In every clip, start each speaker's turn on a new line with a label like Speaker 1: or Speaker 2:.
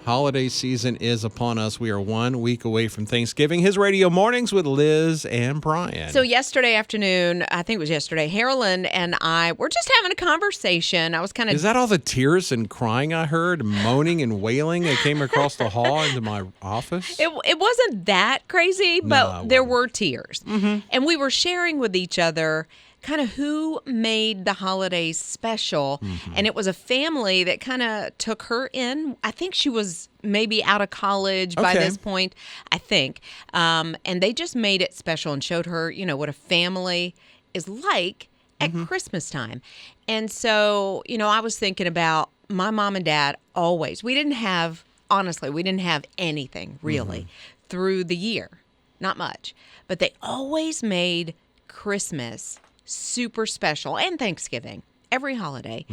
Speaker 1: Holiday season is upon us. We are 1 week away from Thanksgiving. His Radio Mornings with Liz and Brian.
Speaker 2: So yesterday afternoon, I think it was yesterday, Harlan and I were just having a conversation. I was kind of...
Speaker 1: Is that all the tears and crying I heard, moaning and wailing that came across the hall into my office?
Speaker 2: It wasn't that crazy, but there were tears.
Speaker 1: Mm-hmm.
Speaker 2: And we were sharing with each other kind of who made the holidays special.
Speaker 1: Mm-hmm.
Speaker 2: And it was a family that kind of took her in. I think she was maybe out of college by this point, I think. And they just made it special and showed her, what a family is like at Christmas time. And so, I was thinking about my mom and dad always. We didn't have anything really through the year. Not much. But they always made Christmas super special, and Thanksgiving, every holiday.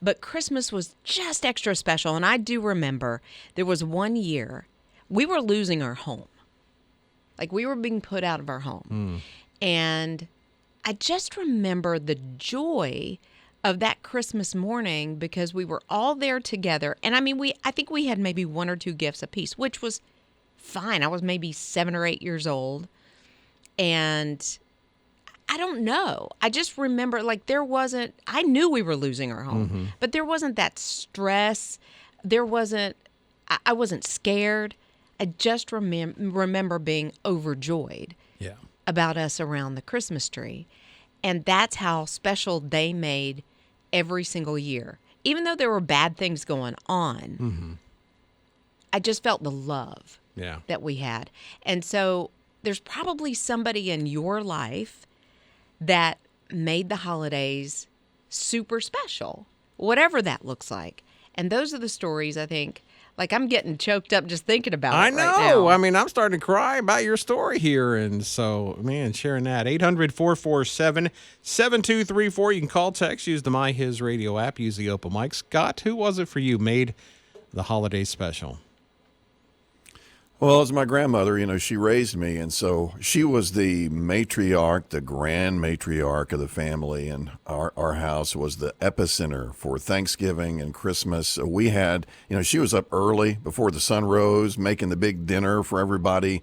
Speaker 2: But Christmas was just extra special. And I do remember there was one year we were losing our home. Like we were being put out of our home. And I just remember the joy of that Christmas morning because we were all there together. And I think we had maybe 1 or 2 gifts apiece, which was fine. I was maybe 7 or 8 years old. And I don't know. I just remember I knew we were losing our home, but there wasn't that stress. I wasn't scared. I just remember being overjoyed about us around the Christmas tree. And that's how special they made every single year. Even though there were bad things going on, I just felt the love that we had. And so there's probably somebody in your life that made the holidays super special, whatever that looks like. And those are the stories, I think, like I'm getting choked up just thinking about it right now.
Speaker 1: I know. I'm starting to cry about your story here. And so, sharing that. 800-447-7234. You can call, text, use the My His Radio app, use the open mic. Scott, who was it for you made the holiday special?
Speaker 3: Well, it was my grandmother. She raised me, and so she was the matriarch, the grand matriarch of the family, and our house was the epicenter for Thanksgiving and Christmas. So we had, she was up early before the sun rose, making the big dinner for everybody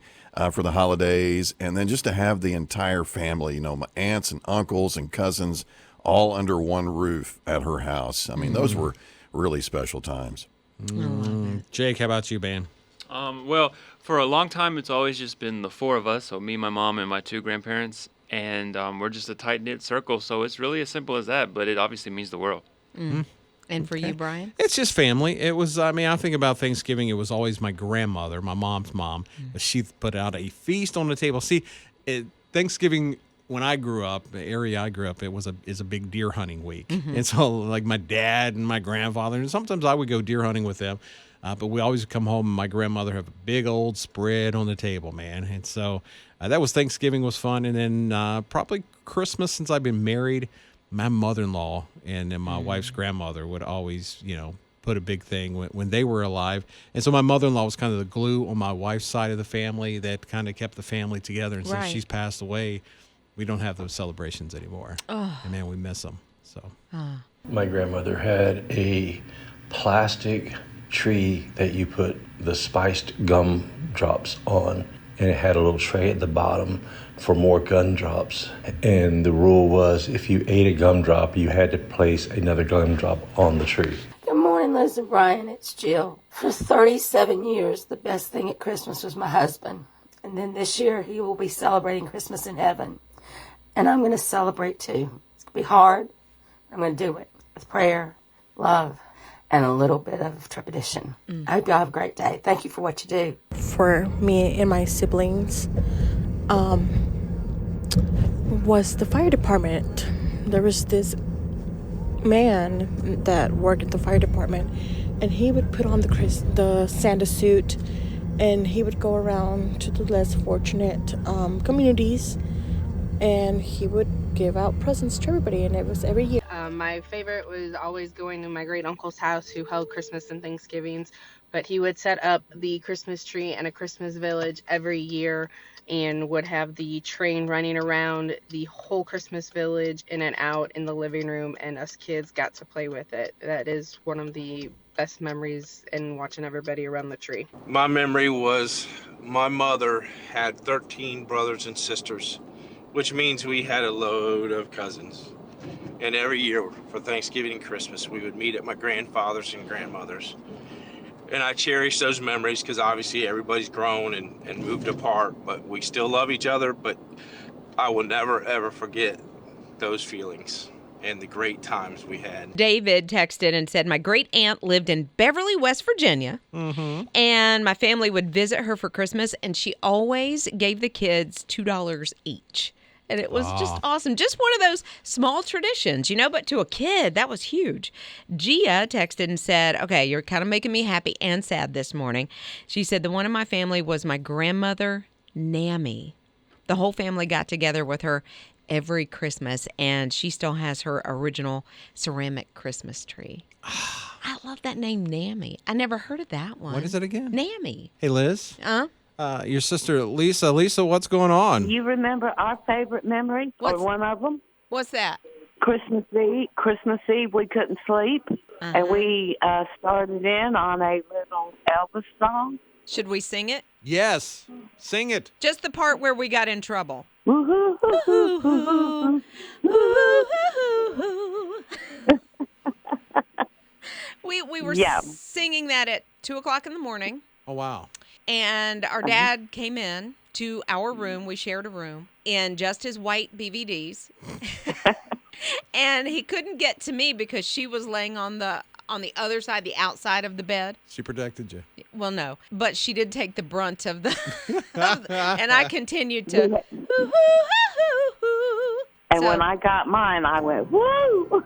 Speaker 3: for the holidays, and then just to have the entire family, my aunts and uncles and cousins all under one roof at her house. Those were really special times.
Speaker 1: Jake, how about you, man?
Speaker 4: Well, for a long time, it's always just been the 4 of us, so me, my mom, and my 2 grandparents, and we're just a tight-knit circle, so it's really as simple as that, but it obviously means the world.
Speaker 2: And for you, Brian?
Speaker 1: It's just family. It was, I think about Thanksgiving, it was always my grandmother, my mom's mom. She put out a feast on the table. See, Thanksgiving, when I grew up, the area I grew up, is a big deer hunting week. And so, like, my dad and my grandfather, and sometimes I would go deer hunting with them. But we always come home and my grandmother have a big old spread on the table, man. And so that was Thanksgiving was fun. And then probably Christmas, since I've been married, my mother-in-law and then my wife's grandmother would always, put a big thing when they were alive. And so my mother-in-law was kind of the glue on my wife's side of the family that kind of kept the family together. And since she's passed away, we don't have those celebrations anymore. And man, we miss them. So
Speaker 5: my grandmother had a plastic tree that you put the spiced gum drops on, and it had a little tray at the bottom for more gumdrops. And the rule was if you ate a gumdrop, you had to place another gumdrop on the tree.
Speaker 6: Good morning, Liz and Brian. It's Jill. For 37 years, the best thing at Christmas was my husband. And then this year, he will be celebrating Christmas in heaven. And I'm going to celebrate too. It's going to be hard. I'm going to do it with prayer, love, and a little bit of tradition. I hope y'all have a great day. Thank you for what you do.
Speaker 7: For me and my siblings was the fire department. There was this man that worked at the fire department, and he would put on the Santa suit, and he would go around to the less fortunate communities, and he would give out presents to everybody, and it was every year.
Speaker 8: My favorite was always going to my great uncle's house, who held Christmas and Thanksgivings, but he would set up the Christmas tree and a Christmas village every year and would have the train running around the whole Christmas village in and out in the living room, and us kids got to play with it. That is one of the best memories in watching everybody around the tree.
Speaker 9: My memory was my mother had 13 brothers and sisters, which means we had a load of cousins. And every year for Thanksgiving and Christmas, we would meet at my grandfather's and grandmother's. And I cherish those memories because obviously everybody's grown and moved apart, but we still love each other. But I will never, ever forget those feelings and the great times we had.
Speaker 2: David texted and said, my great aunt lived in Beverly, West Virginia, and my family would visit her for Christmas, and she always gave the kids $2 each. And it was just awesome. Just one of those small traditions, but to a kid, that was huge. Gia texted and said, okay, you're kind of making me happy and sad this morning. She said, the one in my family was my grandmother, Nammy. The whole family got together with her every Christmas, and she still has her original ceramic Christmas tree. I love that name, Nammy. I never heard of that one.
Speaker 1: What is it again?
Speaker 2: Nammy.
Speaker 1: Hey, Liz. Your sister, Lisa. Lisa, what's going on?
Speaker 10: You remember our favorite memory, or one of them?
Speaker 2: What's that?
Speaker 10: Christmas Eve, we couldn't sleep, and we started in on a little Elvis song.
Speaker 2: Should we sing it?
Speaker 1: Yes. Sing it.
Speaker 2: Just the part where we got in trouble. We were singing that at 2:00 in the morning.
Speaker 1: Oh, wow.
Speaker 2: And our dad came in to our room. We shared a room in just his white BVDs. And he couldn't get to me because she was laying on the other side, the outside of the bed.
Speaker 1: She protected you.
Speaker 2: Well, no, but she did take the brunt of the, and I continued to.
Speaker 10: And when I got mine, I went, woo!